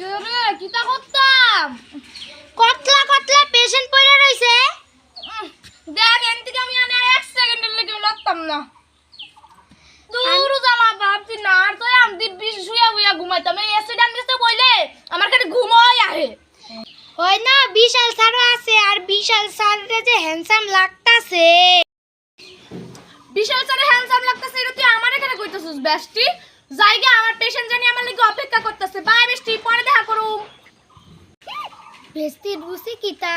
রে কিটা করতাম কতলা কতলা পেশেন্ট পড়ে রইছে দেখ এনতে আমি আনে 1 সেকেন্ডের লাগি লাগতাম না দূর জ্বালা ভাবছি না আর তো আমি বিশ শুয়া শুয়া ঘুমাইতাম এই অ্যাক্সিডেন্ট দিতে বইলে আমার খালি ঘুমই আহে হয় না বিশাল স্যারও আছে আর বিশাল স্যাররে যে হ্যান্ডসাম লাগতাছে বিশাল স্যার হ্যান্ডসাম লাগতাছে এটা তুই আমার এখানে কইতাছিস বেস্টি জায়গা আমার পেশেন্ট জানি আমার লাগি অপেক্ষা করতেছে বাই বেস্টি পরে দেখা করুম বেস্তি বুঝি কি তা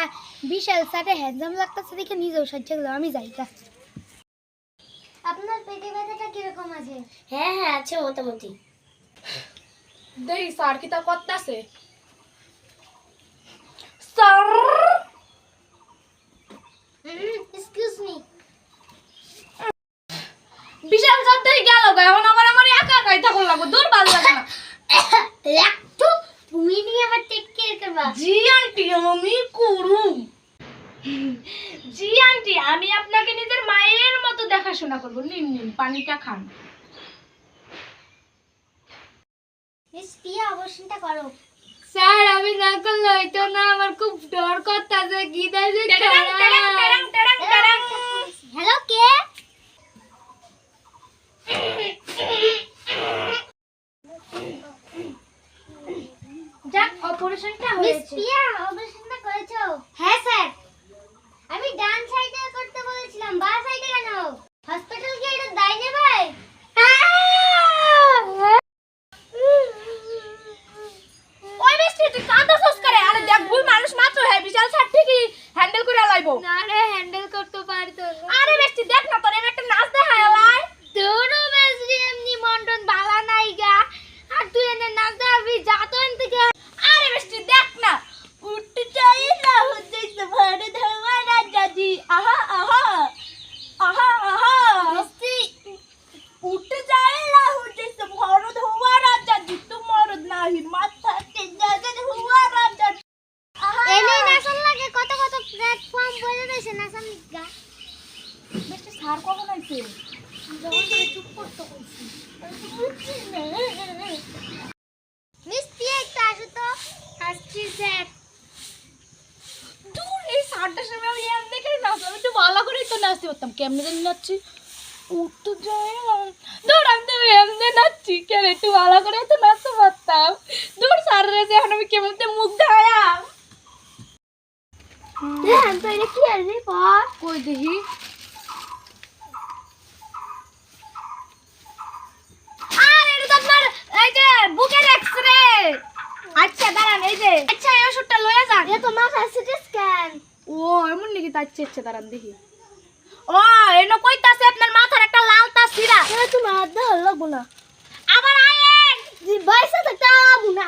বিশাল স্যারে হ্যান্ডসাম লাগতাছে দেখে নিজেও সহ্য করলো আমি যাইতা আপনার পেটে ব্যথাটা কিরকম আছে হ্যাঁ হ্যাঁ আছে মোটামুটি দেই স্যার কিটা করতেছে স্যার এক্সকিউজ মি বিশাল স্যার দেই গেল গা এখন আমার একা একাই থাকুন লাগো দূর ভালো লাগে না একটু তুমি নিয়ে আমার টেক কেয়ার করবা জি আন্টি আমি করুম জি আন্টি আমি আপনাকে নিজের মায়ের মতো দেখাশোনা করব নিন নিন পানিটা খান মিস পিয়া অবশ্যটা করো স্যার আমি না করলে হইতো না আমার খুব ডর করতেছে কি দাইছে হ্যালো কে যাক অপারেশনটা মিস হয়েছে পিয়া অবশ্যটা করেছো হ্যাঁ স্যার আমি ডান সাইডে করতে বলেছিলাম বা সাইডে কেন হসপিটাল কি এটা দাইনে ভাই ওই বেস্টি তুই কাঁদাছস করে আরে দেখ ভুল মানুষ মাত্র হে বিশাল স্যার ঠিকই হ্যান্ডেল করে লাইবো না রে হ্যান্ডেল করতে পারতো আরে বেস্টি দেখ না তোর একটা নাচ দেখায় লাই তোরও বেশি এমনি মন্ডন বালা নাই গা আর তুই এনে নাচ দেখাবি যা তো এন থেকে আরে বেস্টি দেখ না উঠতে চাই না হচ্ছে তো ভরে ধোয়া রাজাজি আহা আহা আহা আহা বেশি উঠতে চাই না হচ্ছে তো ভরে ধোয়া রাজাজি তোমার নাহি মাথা তে জায়গা ধোয়া রাজাজি আহা এনে নাচন লাগে কত কত প্ল্যাটফর্ম বলে রইছে নাচন গা বেস্টি স্যার কখন আইছে যখন তোকে চুপ করতে কইছি মিস পিয়া একটু আসো তো আসছি স্যার দূর এই সাতটার সময় আমি এম দেখে নাচবো আমি তো ভালো করেই তো নাচতে পারতাম কেমনে জানি নাচছি উঠতে যায় না দূর আমি তো এমনি নাচছি কেন একটু ভালো করে তো নাচতে পারতাম দূর স্যার রেছে এখন আমি কেমন মুখ ধায়া হ্যাঁ তো এটা কি আসবে পর কই দেখি আর এটা তো আপনার এই যে বুকের এক্সরে আচ্ছা দাঁড়ান এই যে আচ্ছা এই ওষুধটা লয়ে যান এ তো মাথা সিটি স্ক্যান ও এমন নাকি তাচ্ছে ইচ্ছে দাঁড়ান দেখি ও এনো কইতাছে আপনার মাথার একটা লাল তা সিরা এ তুমি হাত দাও লাগবো না আবার আয়েন জি বাইসা তো টাবু না